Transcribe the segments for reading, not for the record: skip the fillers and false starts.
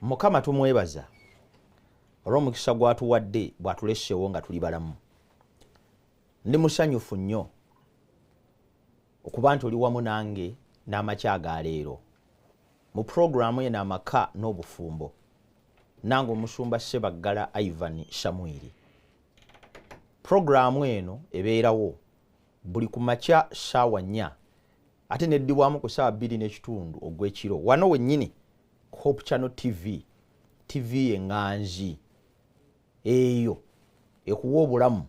Mukama tumwebaza olw'omukisa gwatuwadde bwatulesseewo nga tuli balamu. Ndi musanyufu nnyo okuba nti oli wamu nange n'amakya ga leero mu puroguramu eno amaka n'obufumbo, nange omusumba Ssebaggala Ivan Samuel. Puroguramu eno ebeerawo buli ku makya ssaawa 4 ate neddibwamu ku ssaawa 2:30 ogw'ekiro wano wennyini Hope Channel TV enganzi eyo ekuwa obulamu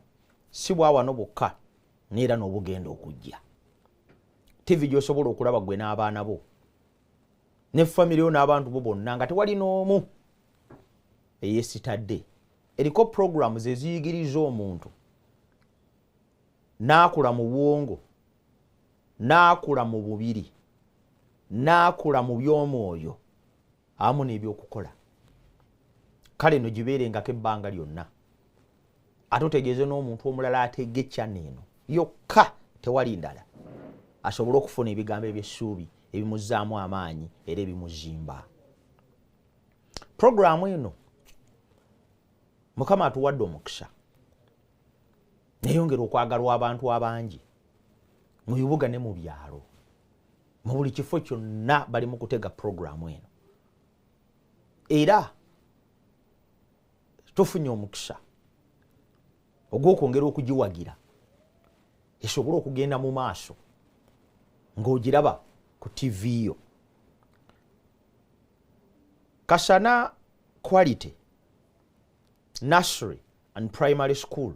si bwa wano bwokka neera n'obugenda okujja. TV gy'osobola okulaba gwe n'abaana bo ne famire yo n'abantu bo bonna nga tewali n'omu eyeesitadde. Eriko programu eziyigiriza omuntu n'akula mu bwongo, n'akula mu bubiri, n'akula mu by'omwoyo amu n'ebyokukola. Kale no gibeerengako ebbanga lyonna. Ate otegeeze n'omuntu omulala ategecca neeno yokka tewali ndala asobola okufuna ebigambo eby'essuubi ebimuzzaamu amaanyi era ebimuzimba. Puroguramu eno Mukama atuwadde omukisa neyongera okwagalwa abantu abangi mu bibuga ne mu byalo, mu buli kifo kyonna bali mu kutega puroguramu eno, era tufunye omukisa ogw'okwongera okugiwagira esobole okugenda mu maaso ng'ogiraba ku TV yo. Kasana Quality Nursery and Primary School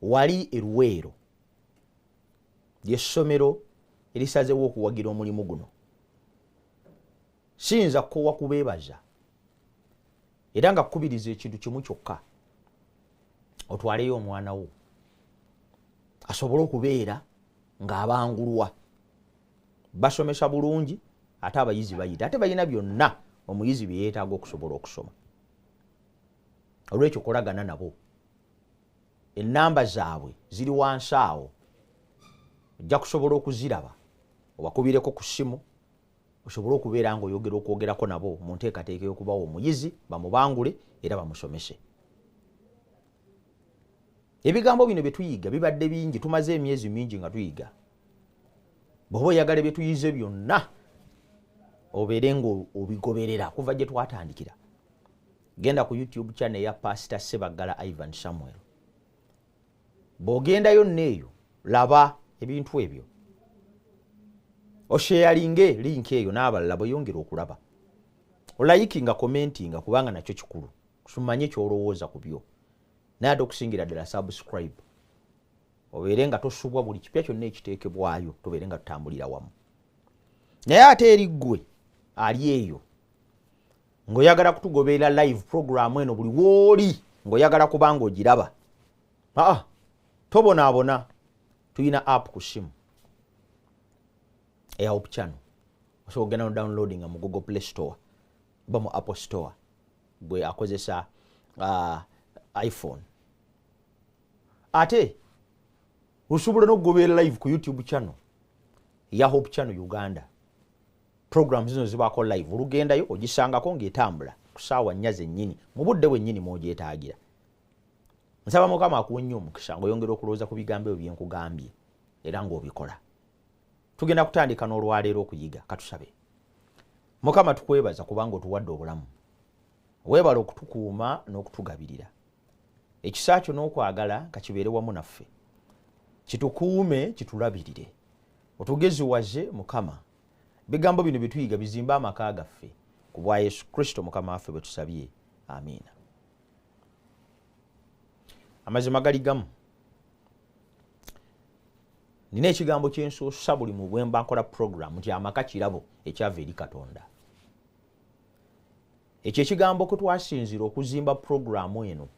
wali Eruweero ly'essomero erisazeewo okuwagira omulimu guno. Siyinza kukowa kubeebaza era nga kkubiriza ekintu kimu kyokka, otwaleyo omwana wo asobole okubeera ng'abangulwa. Basomesa bulungi ate abayizi bayita ate balina byonna omuyizi bye yeetaaga okusobola okusoma. Olw'ekyo kolagana nabo, ennamba zaabwe ziri wansi awo, ojja kusobola okuziraba obakubireko ku ssimu osobole okubeera ng'oyogera okwogerako nabo mu nteekateeka y'okubawa omuyizi bamubangule era bamusomese. Ebigambo bino bye tuyiga bibadde bingi, tumaze emyezi mingi nga tuyiga. Bw'oba oyagala bye tuyize byonna obeere ng'obigoberera kuva gye twatandikira, genda ku YouTube channel ya Pastor Ssebaggala Ivan Samuel. Bw'ogendayo neeyo laba ebintu ebyo, osheyalinge link eyo n'abalala bweyongera okulaba, olayikinga commentinga kubanga nakyo kikulu tumanye ky'olowooza ku byo, naye okusingira ddala subscribe obeere nga tosubwa buli kipya kyonna ekiteekebwayo, tubeere nga tutambulira wamu. Naye ate eri ggwe ali eyo ng'oyagala kutugoberera live program eno buli w'oli ng'oyagala kubanga ogiraba, tobonaabona, tuyina app ku simu eya Hope Channel. Osobola okugenda no downloading mu Google Play Store oba mu Apple Store gwe akozesa iPhone. Ate osobola n'okugoberera live ku YouTube channel ya Hope Channel Uganda. Programs zino zibaako live, olugendayo ogisangako ng'etambula ku ssaawa 4 zennyini mu budde bwennyini mw'ogyetaagira. Nsaba Mukama akuwe nnyo omukisa ng'oyongera okulowooza ku bigambo ebyo bye nkugambye era ng'obikola. Tugenda kutandika n'olwaleero okuyiga. Katusabe. Mukama tukwebaza kubanga otuwadde obulamu, weebala okutukuuma n'okutugabirira. Ekisa kyo n'okwagala ka kibeere wamu naffe, kitukuume kitulabirire, otugeziwaze Mukama. Bigambo bino bye tuyiga bizimba amaka gaffe ku bwa Yesu Kristo Mukama waffe bwe tusabye, amiina. Amazima gali gamu, nina ekigambo ky'ensoosa buli mu bwe mba nkola program nti amaka kirabo ekyava eri Katonda. Ekyo ekigambo kwe twasinzira okuzimba programu eno,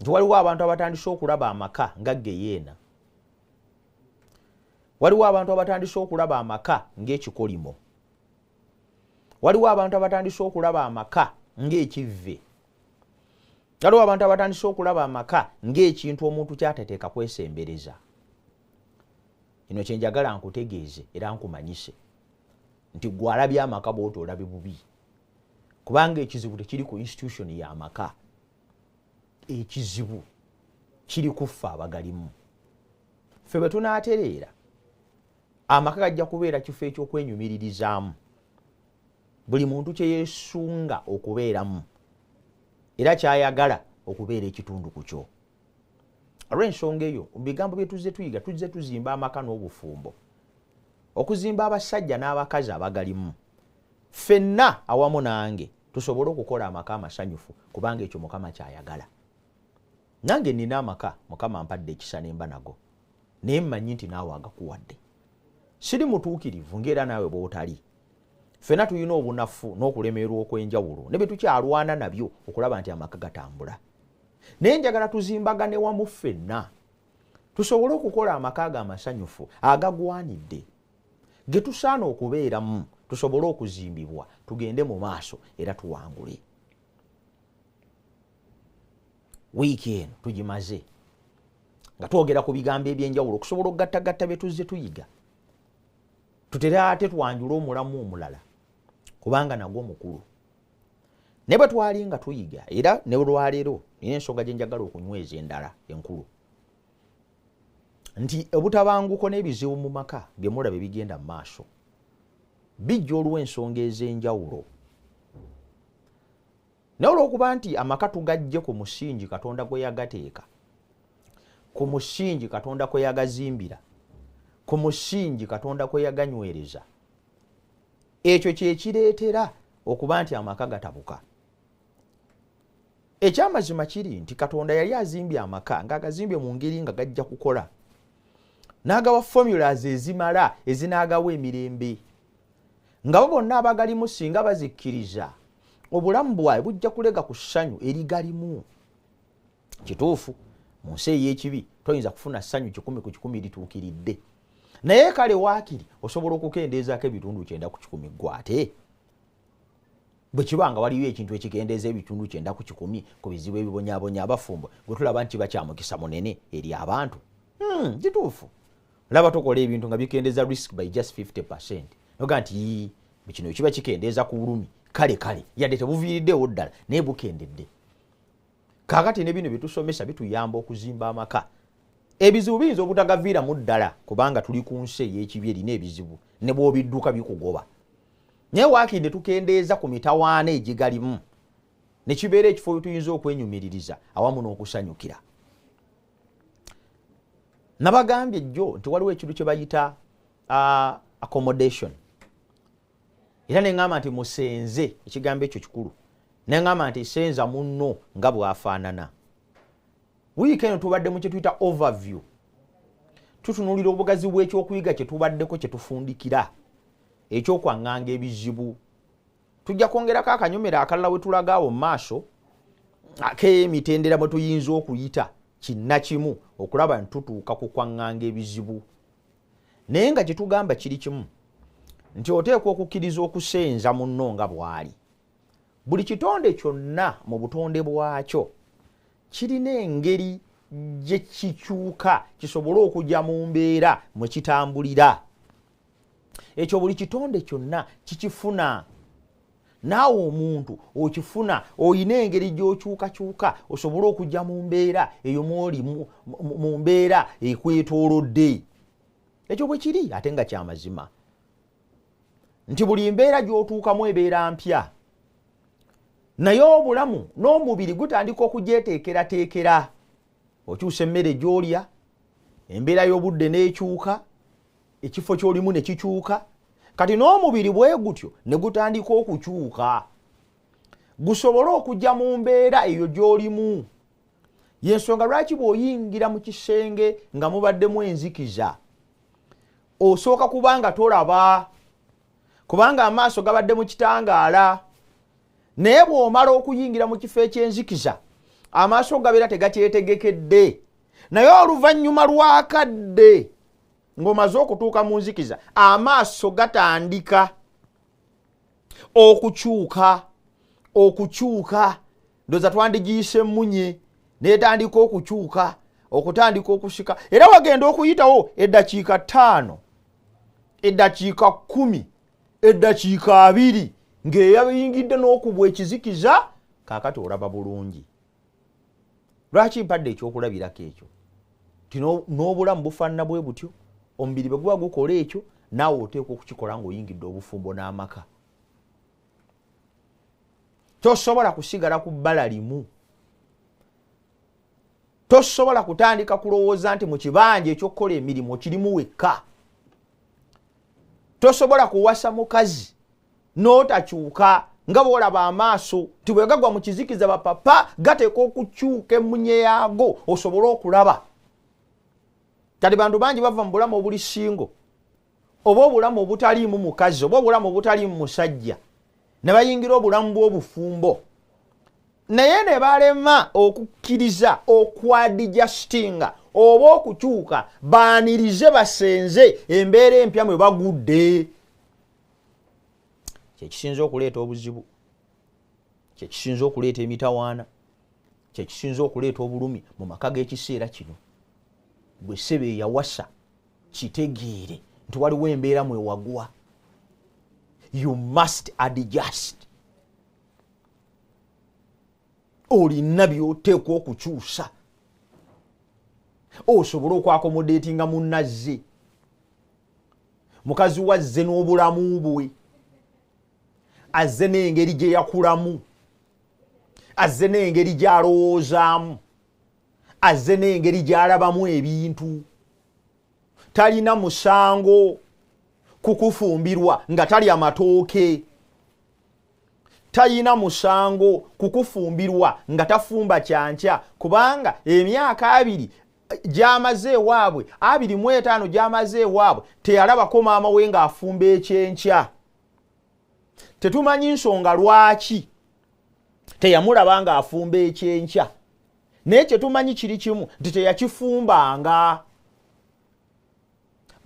nti waliwo abantu abatandise okulaba amaka nga geyeena, waliwo abantu abatandise okulaba amaka ng'ekikolimo, waliwo abantu abatandise okulaba amaka ng'ekivve, waliwo abantu abatandise okulaba amaka ng'ekintu omuntu kyatateeka kwesembereza. Kino kye njagala nkutegeeze era nkumanyise nti gwe alabye amaka bw'oti olabe bubi kubanga ekizibu tekiri ku institution y'amaka ekizibu kiri kuffa abagalimu ffe bwe tunaatereera amaka gajja kubeera kifo eky'okwenyumiririzaamu buli muntu kye yeesunga okubeeramu era kyayagala okubeera ekitundu ku kyo olw'ensonga eyo mu bigambo bye tuzze tuyiga tuzze tuzimba amaka n'obufumbo okuzimba abasajja n'abakazi abagalimu ffenna awamu nange tusobole okukola amaka amasanyufu kubanga ekyo Mukama kyayagala nange nina amaka Mukama ampadde ekisa nemba nago naye mmanyi nti naawe agakuwadde siri mutuukirivu ng'era naawe bw'otali ffenna tulina obunafu n'okulemerwa okw'enjawulo ne bye tukyalwana nabyo okulaba nti amaka gatambula naye njagala tuzimbagane wamu ffenna tusobole okukola amaka ago amasanyufu agagwanidde ge tusaana okubeeramu tusobole okuzimbibwa tugende mu maaso era tuwangule wiiki eno tugimaze nga twogera ku bigambo ebyenjawulo okusobola okugattagatta bye tuzze tuyiga tutere ate twanjula omulamu omulala kubanga nagwo mukulu ne bwe twali nga tuyiga era ne olwaleero nina ensonga gye njagala okunyweza endala enkulu nti obutabanguko n'ebizibu mu maka bye mulaba bigenda mu maaso bijja olw'ensonga ez'enjawulo naye olw'okuba nti amaka tugajje ku musingi Katonda gwe yagateeka ku musingi Katonda kwe yagazimbira ku musingi Katonda kwe yaganywereza ekyo kye kireetera okuba nti amaka gatabuka ekyamazima kiri nti Katonda yali azimbye amaka ng'agazimbye mu ngeri nga gajja kukola n'agawa formulas ezimala ezinaagawa emirembe nga bo bonna abagalimu singa bazikkiriza obulamu bwabwe bujja kulega ku ssanyu erigalimu kituufu mu nsi ey'ekibi toyinza kufuna ssanyu 100 ku 100 lituukiridde naye kale waakiri osobola okukendeezaako ebitundu 9 ku 10 gwate bwe kibanga waliyo ekintu ekikendeeza ebitundu 9 ku 10 ku bizibu ebibonyaabonya abafumbo bwe tulaba nti bakyamukisa munene eri abantu kituufu laba tokola ebintu nga bikendeeza risk by just 50% noga nti kino kiba kikendeeza ku bulumi kale yadde tebuviiriddewo ddala naye bukendedde kaakati ne bino bye tusomesa bituyamba okuzimba amaka ebizibu biyinza obutagaviiramu ddala kubanga tuli ku nsi ey'ekibi erina ebizibu ne bw'obidduka bikugoba naye waakinde tukendeeza ku mitawaana egigalimu ne kibeera ekifo we tuyinza okwenyumiririza awamu n'okusanyukira nabagambye jjo nti waliwo ekintu kye bayita accommodation era neŋŋamba nti musenze ekigambo ekyo kikulu neŋŋamba nti senza munno nga bw'afaanana wiiki eno tubadde mu kye tuyita overview tutunuulira obugazi bw'ekyokuyiga kye tubaddeko kye tufundikira ekyokwaŋŋanga ebizibu tujja kwongerako akanyomero akalala we tulagaawo mu maaso ak'emitendera mwe tuyinza okuyita kinnakimu okulaba ntutuuka ku kwaŋŋanga ebizibu naye nga kye tugamba kiri kimu nti oteekwa okukkiriza okusenza munno nga bw'ali buli kitonde kyonna mu butonde bwakyo kirina engeri gye kikyuka kisobole okujja mu mbeera mwe kitambulira ekyo buli kitonde kyonna kikifuna naawe omuntu okifuna oyina engeri gy'okyukakyuka osobole okujja mu mbeera eyo mwoli mu mbeera ekwetoolodde ekyo bwe kiri ate nga kyamazima nti buli mbeera gy'otuukamu ebeera mpya naye obulamu n'omubiri gutandika okugyeteekerateekera okyusa emmere gy'olya embeera y'obudde n'ekyuka ekifo ky'olimu ne kikyuka kati n'omubiri bwe gutyo ne gutandika okukyuka gusobole okujja mu mbeera eyo gy'olimu y'ensonga lwaki bw'oyingira mu kisenge nga mubaddemu enzikiza osooka kubanga tolaba kubanga amaaso gabadde mu kitangaala naye bw'omala okuyingira mu kifo eky'enzikiza amaaso gabeera tegakyetegekedde naye oluvannyuma lwakadde ng'omaze okutuuka mu nzikiza amaaso gatandika okukyuka ndoza twandigiyise munye netandika okukyuka okutandika okusika era wagenda okuyitawo eddakiika 5 eddakiika 10 eddakiika 2 ng'eyayingidde n'okubwa ekizikiza kaakati olaba bulungi. Lwaki mpadde ekyokulabirako ekyo? Ti n'obulamu bufaanana bwe butyo, omubiri bwe guba gukola ekyo naawe oteekwa okukikola ng'oyingidde obufumbo n'amaka. Tosobola kusigala ku bbala limu. Tosobola kutandika kulowooza nti mu kibanja ekyokukola emirimu kirimu wekka. Tosobola kuwasa mukazi n'otakyuka nga bw'olaba amaaso nti bwe gagwa mu kizikiza bapapa gateeka okukyuka emunye yaago osobole okulaba. Kati bantu bangi bava mu bulamu obuli singo oba obulamu obutaliimu mukazi oba obulamu obutaliimu musajja ne bayingira obulamu bw'obufumbo, naye ne balema okukkiriza okwadijasitinga oba okukyuka baanirize basenze embeera empya mwe bagudde. Kyekisinza okuleeta obuzibu, kyekisinza okuleeta emitawaana, kyekisinza okuleeta obulumi mu maka g'ekiseera kino. Gwe ssebe eyawasa kitegeere nti waliwo embeera mwe wagwa. You must adjust. Olina by'oteekwa okukyusa osobole okwakomodeetinga munnazze. Mukazi wazze n'obulamu bwe, azze n'engeri gye yakulamu, azze n'engeri gy'alowoozaamu, azze n'engeri gy'alabamu ebintu. Talina musango kukufumbirwa nga talya matooke. Talina musango kukufumbirwa nga tafumba kyankya, kubanga emyaka 2 gy'amaze ewaabwe, 25 gy'amaze ewaabwe teyalabako maama we ng'afumba ekyenkya. Tetumanyi nsonga lwaki teyamulaba ng'afumba ekyenkya, naye kyetumanyi kiri kimu nti teyakifumbanga.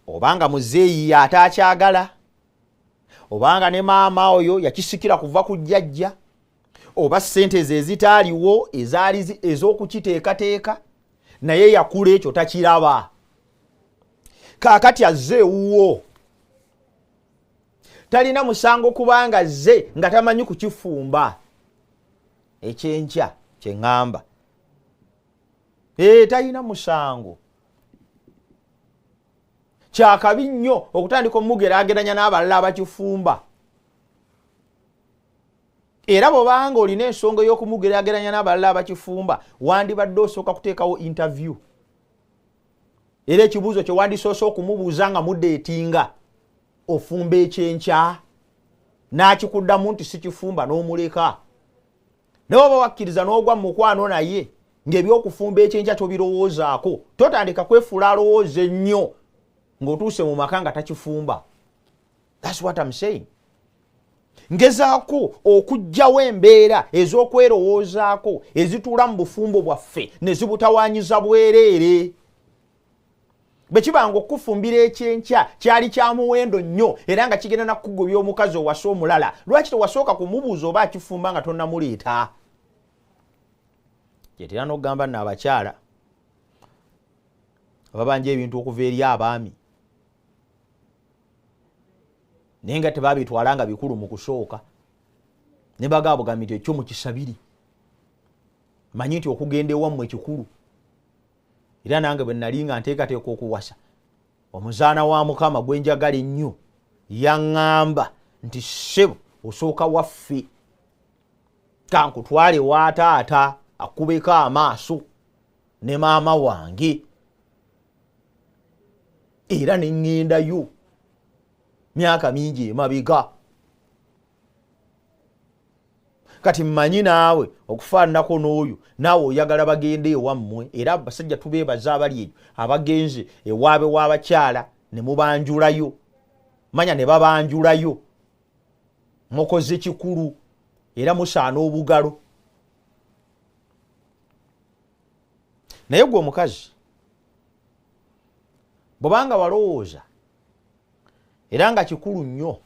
Obanga muzeeyi ataakyagala, obanga ne maama oyo yakisikira kuva ku jjajja, oba ssente ze ezitaaliwo ezaali ez'okukiteekateeka, naye yakula ekyo takiraba. Kaakati azze ewuwo, talina musango kubanga azze nga tamanyi kukifumba ekyenkya kye ŋŋamba. Talina musango. Kyakabi nnyo okutandika omugeraageranya n'abalala abakifumba. Era bw'obanga olina ensonga y'okumugeraageranya n'abalala abakifumba, wandibadde osooka kuteekawo interview. Era ekibuuzo kye wandisoose okumubuuza nga muddeetinga, ofumba ekyenkya? N'akikuddamu nti sikifumba n'omuleka. Naye oba wakkiriza n'ogwa mu mukwano naye ng'ebyokufumba ekyenkya tobirowoozaako, totandika kwefuula alowooza ennyo ng'otuuse mu maka nga takifumba. That's what I'm saying. Ngezaako okuggyawo embeera ez'okwerowoozaako ezituula mu bufumbo bwaffe ne zibutawaanyiza bwereere. Bwe kibanga okufumbira ekyenkya kyali kya muwendo nnyo era nga kigenda na kugobya omukazi owasa omulala, lwaki tewasooka kumubuuza oba akifumba nga tonnamuleeta? Kyetera n'okugamba nno abakyala ababanja ebintu okuva eri abaami naye nga tebabitwala nga bikulu mu kusooka, ne bagaabugambi nti ekyo mukisabiri, manyi nti okugenda ewammwe kikulu. Era nange bwe nali nga nteekateeka okuwasa, omuzaana wa Mukama gwe njagala ennyo yaŋŋamba nti ssebo osooka waffe, kankutwale wa taata akubeko amaaso ne maama wange, era ne ŋŋendayo myaka mingi emabega. Kati mmanyi naawe okufaananako n'oyo, naawe oyagala bagende ewammwe, era abasajja tubeebaza abali eyo abagenze ewaabe w'abakyala ne mubanjulayo, manya ne babanjulayo, mukoze kikulu era musaana obugalo. Naye gwe omukazi bw'obanga walowooza era nga kikulu nnyo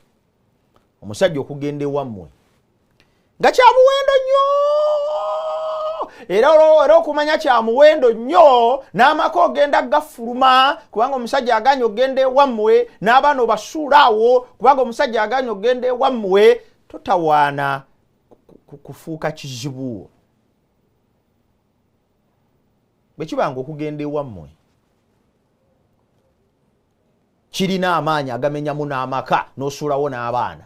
omusajja okugenda ewammwe nga kya muwendo nnyo era okumanya kya muwendo nnyo n'amaka ogenda gafuluma kubanga omusajja aganya ogende wammwe n'abaana obasuulaawo kubanga omusajja aganya ogende wammwe totawaana kufuuka kizibu bwe kibanga okugenda ewammwe kirina amaanyi agamenyamu n'amaka n'osuulawo n'abaana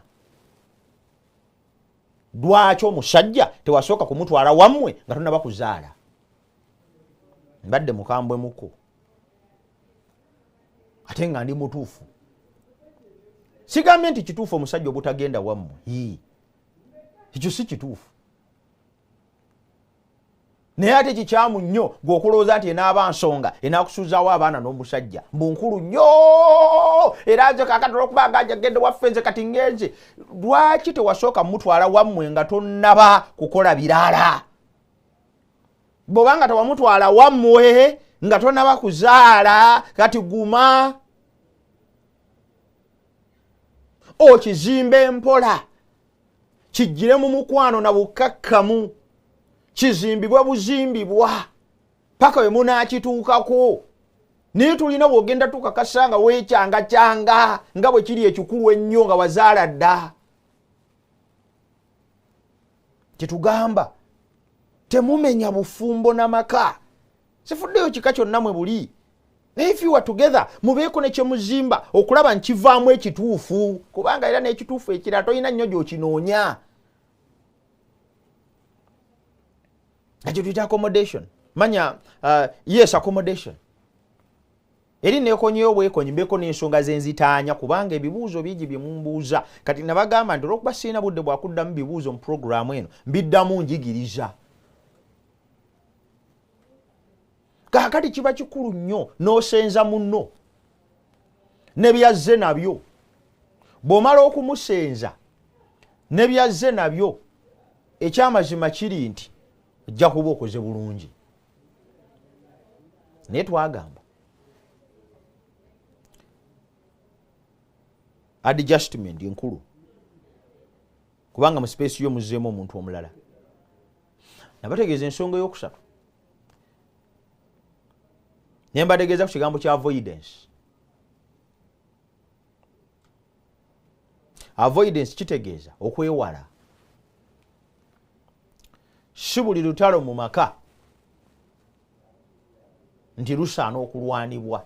lwaki omusajja tewasooka kumutwala wammwe nga tonnaba kuzaala mbadde mukambwe muko ate nga ndi mutuufu sigambye nti kituufu omusajja obutagenda wammwe ekyo si kituufu naye ate kikyamu nnyo gw'okulowooza nti enaaba nsonga enaakusuuzaawo abaana n'omusajja mbunkulu nnyo era nze kaakati olwokuba ng'ajja gende waffe nze kati ngenze lwaki tewasooka mutwala wammwe nga tonnaba kukola birala bw'oba nga tewamutwala wammwe nga tonnaba kuzaala kati guma okizimbe mpola kijjire mu mukwano na bukkakkamu kizimbibwa buzimbibwa paka we munaakituukako naye tulina bw'ogenda tukakasa nga weekyanga nga bwe kiri ekikulu ennyo nga wazaala dda kyetugamba temumenya bufumbo n'amaka sifuddeyo kika kyonna mwe buli naye if you are together mubeeko ne kyemuzimba okulaba nkivaamu ekituufu kubanga era n'ekituufu ekirala tolina nnyo gy'okinoonya ekyo tuyita accommodation manya yes accommodation eri neekonyeyo bwekonyi mbeeko n'ensonga zenzitaanya kubanga ebibuuzo bingi bye mumbuuza kati nabagamba nti olwokuba sirina budde bwakuddamu bibuuzo mu puroguramu eno mbiddamu njigiriza kaakati kiba kikulu nnyo n'osenza munno ne byazze nabyo bw'omala okumusenza ne byazze nabyo ekyamazima kiri nti ojja kuba okoze bulungi naye twagamba adjustment nkulu kubanga mu space yo muzzeemu omuntu omulala nabategeeza ensonga ey'okusatu naye mbategeeza ku kigambo kya avoidance. Avoidance kitegeeza okwewala. Si buli lutalo mu maka nti lusaana okulwanibwa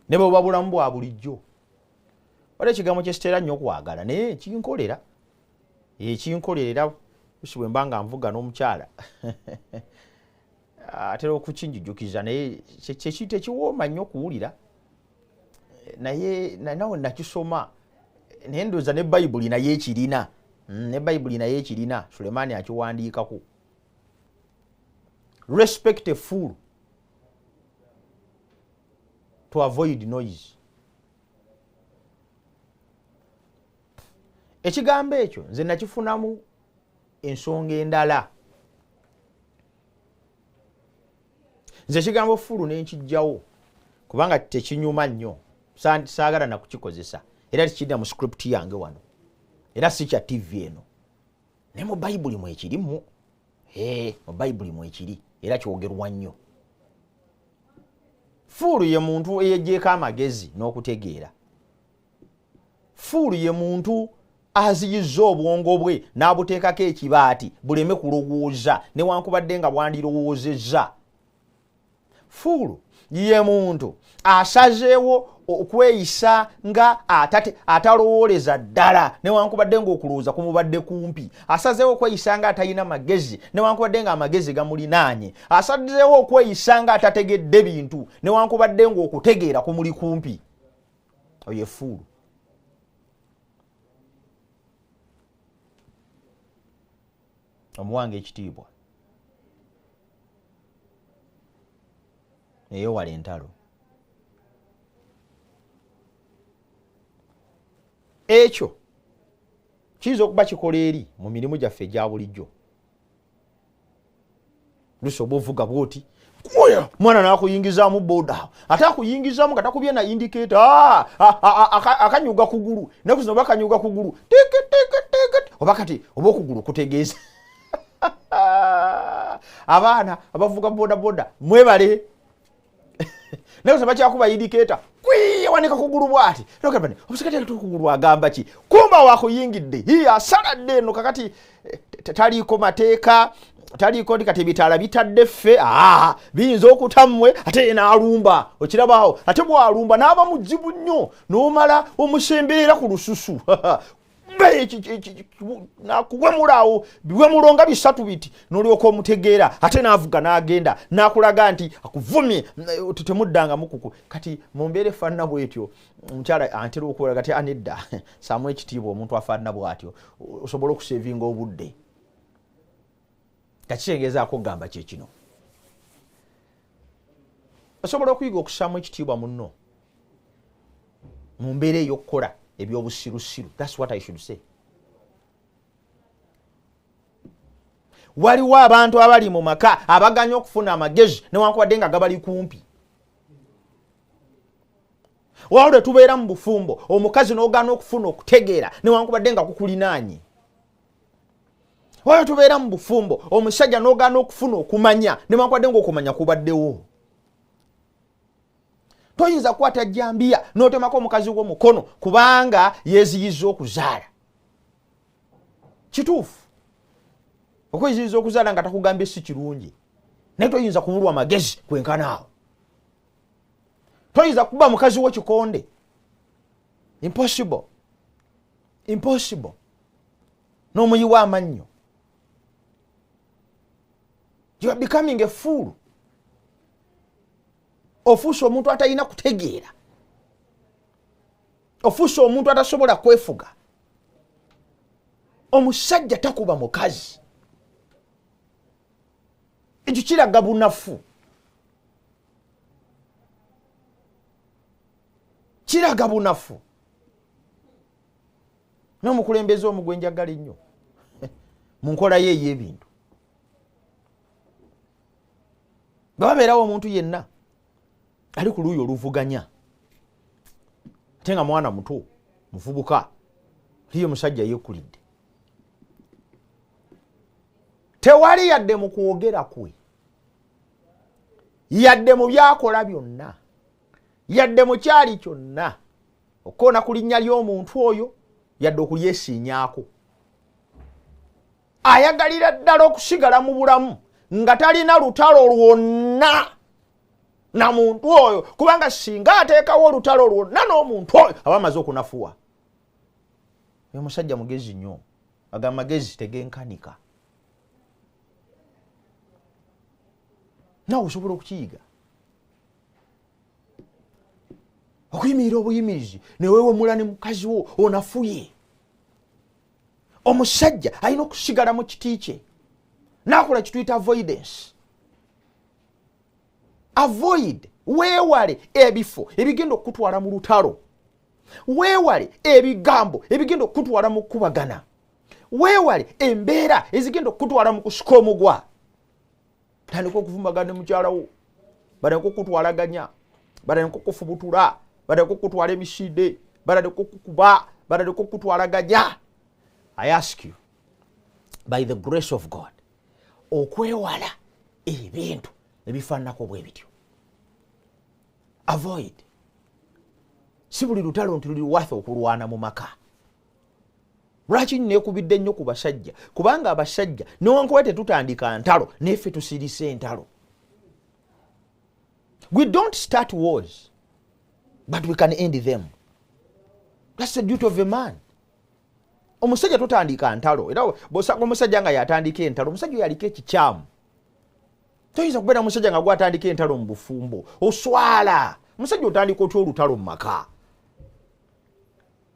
ne bwe bulamu bwa bulijjo. Waliwo ekigambo kye sitera nnyo okwagala naye kinkolera. Kinkolera si bwe mba nga nvuga n'omukyala atera okukinjijjukiza naye tekiwooma nnyo okuwulira naye nawe nakisoma naye ndowooza ne Bayibuli naye ekirina ne Bayibuli naye ekirina Sulemaani akiwandiikako. Respect a fool to avoid noise. Ekigambo ekyo nze nakifunamu ensonga endala. Nze ekigambo fulu n'enkijjawo kubanga tekinyuma nnyo saagala na kukikozesa era tikirina mu script yange wano era si kya TV eno ne mu Bayibuli mwekirimu mu Bayibuli mwekiri era kyogerwa nnyo. Fulu ye muntu eyeggyeko amagezi n'okutegeera. Fulu ye muntu aziyizza obwongo bwe n'abuteekako ekibaati buleme kulowooza newankubadde nga bwandirowoozezza. Fulu ye muntu asazeewo okweyisa nga atalowooleza ddala newankubadde ng'okulowooza kumubadde kumpi. Asazeewo okweyisa nga atalina magezi newankubadde nga amagezi gamulinaanye. Asazeewo okweyisa nga atategedde bintu newankubadde ng'okutegeera kumuli kumpi. Oyo ye fulu. Omuwange ekitiibwa eyewala entalo. Ekyo kiyinza okuba kikola eri mu mirimu gyaffe egya bulijjo. Lusobola ovuga bwoti mwana n'akuyingizaamu boda ate akuyingizaamu nga takubye na indicator akanyuga kugulu nekuzina oba akanyuga kugulu teke oba kati oba okugulu kutegeeza abaana abavuga boda mwebale naye osaba kyakuba indicator wanika kugulu bwati nokabane omusekateri tukugulu agamba ki kumba wakuyingidde hi asaladde no kakati taliko mateeka taliko kati bitala bitadde ffe biyinza okutammwe ate enaalumba okirabawo ate bwalumba n'aba muzibu nnyo n'omala omusemberera ku lususu nakuwemulawo biwemulonga bisatu biti n'olyoka omutegeera ate n'avuga n'agenda n'akulaga nti akuvumye temuddanga mukuku kati mumbeere faanana bwetyo omukyala antera okuwera kati anedda saamu ekitiibwa omuntu afaanana bw'atyo osobola okusevinga obudde kakitengezaako okugamba kyekino osobola okuyiga okusaamu ekitiibwa munno mu mbeera ey'okukola ebyobusirusiru. That's what I should say. Waliwo abantu abali mu maka abaganya okufuna amagezi newankubadde nga gabali kumpi. Waliwo tubeera mu bufumbo omukazi n'ogaana okufuna okutegeera newankubadde nga kukulinaanye. Waliwo tubeera mu bufumbo omusajja n'ogaana okufuna okumanya newankubadde nga okumanya kubaddewo. Toyinza kukwata jjambiya n'otemako omukazi w'omukono kubanga yeeziyiza okuzaala. Kituufu okweziyiza okuzaala nga takugambye si kirungi, naye toyinza kumulwa magezi kwenkanaawo. Toyinza kuba mukazi w'ekikonde. Impossible. N'omuyiwa amannyo. You are becoming a fool. Ofuusa omuntu atalina kutegeera. Ofuusa omuntu atasobola kwefuga. Omusajja takuba mukazi. Ekyo kiraga bunafu. Kiraga bunafu. N'omukulembeze omugwe njagala ennyo mu nkola ye ey'ebintu. Babeerawo omuntu yenna ali ku luuyi oluvuganya ate nga mwana muto muvubuka liyo musajja yeekulidde. Tewali yadde mu kwogera kwe, yadde mu byakola byonna, yadde mu kyali kyonna okoona ku linnya ly'omuntu oyo, yadde okulyesiinyaako. Ayagalira ddala okusigala mu bulamu nga talina lutalo lwonna na muntu oyo, kubanga singa ateekawo olutalo lwonna n'omuntu oyo aba amaze okunafuwa. Oyo musajja mugezi nnyo, agamba magezi tegenkanika. Naawe osobola okukiyiga. Okuyimirira obuyimirizi neweewemula ne mukazi wo onafuye. Omusajja alina okusigala mu kiti kye n'akola kituyita avoidance. Avoid, weewale ebifo ebigenda okutwala mu lutalo. Weewale ebigambo ebigenda okutwala mu kubagana. Weewale embeera ezigenda okutwala mu kusika omugwa. Tandika okuvumbagana ne mukyala wo, batandika okutwalaganya, batandika okufubutula, batandika okutwala emisinde, batandika okukuba, batandika okutwalaganya. I ask you, by the grace of God, okwewala ebintu ebifaananako bwe bityo. Avoid. Si buli lutalo nti luli wafe okulwana mu maka. Lwaki neekubidde nnyo ku basajja? Kubanga abasajja newankubadde tetutandika ntalo neffe tusirise entalo. We don't start wars, but we can end them. That's the duty of a man. Omusajja tutandika ntalo. Era bw'osanga omusajja nga yatandika entalo, omusajja yaliko ekikyamu. Toyinza kubeera musajja nga gwatandika entalo mu bufumbo. Oswala. Musajja otandika otya olutalo mu maka.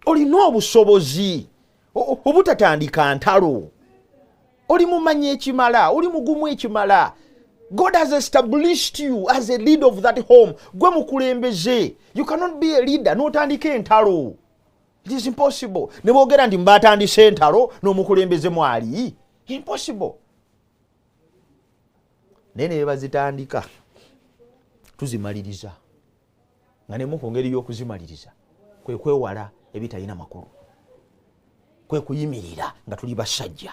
Olina obusobozi obutatandika ntalo. Oli mumanyi ekimala, oli mugumu ekimala. God has established you as a leader of that home. Gwe mukulembeze. You cannot be a leader n'otandika entalo. It is impossible. Ne boogera nti mbatandise entalo n'omukulembeze mwali. Impossible. Nene bazitandika tuzimaliriza nga nemu ku ngeri y'okuzimaliriza kwe kwewala ebitalina makulu, kwe kuyimirira nga tuli basajja,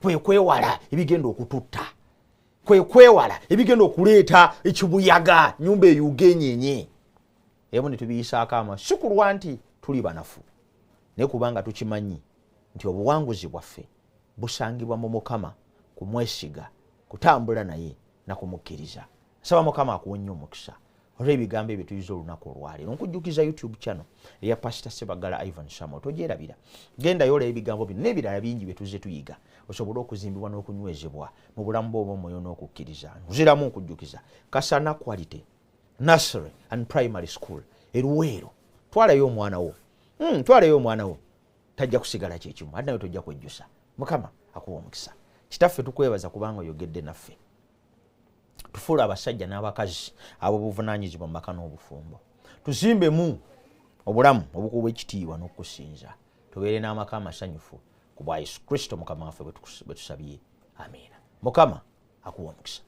kwe kwewala ebigenda okututta, kwewala ebigenda okuleeta ekibuyaga nyumba eyugenyenye ebo netubiyisaako amaaso si kulwa nti tuli banafu naye kubanga tukimanyi nti obuwanguzi bwaffe busangibwa mu Mukama, kumwesiga, kutambula naye nakumukkiriza. Saba Mukama akuwe nnyo omukisa olw'ebigambo ebyo tuyiza olunaku olwaleero. Nkujjukiza YouTube channel eya Pastor Sebagala Ivan Samuel. Togyerabira, gendayo olaba ebigambo bino n'ebirala bingi bye tuzze tuyiga osobole okuzimbibwa n'okunywezebwa mu bulamu bwo obw'omwoyo n'okukkiriza. Nziramu nkujjukiza Kasana Quality Nursery and Primary School Eruweero. Twalayo omwana wo, twalayo omwana wo, tajja kusigala kyekimu, ate nawe tojja kwejjusa. Mukama akuwa omukisa. Kitaffe tukwebaza kubanga oyogedde naffe. Tufuula abasajja n'abakazi abo buvunaanyizibwa mu maka n'obufumbo. Tuzimbemu obulamu obukuwa ekitiibwa n'okusinza. Tubeere n'amaka amasanyufu ku bwa Yesu Kristo Mukama waffe bwe tusabye. Amiina. Mukama akuwa omukisa.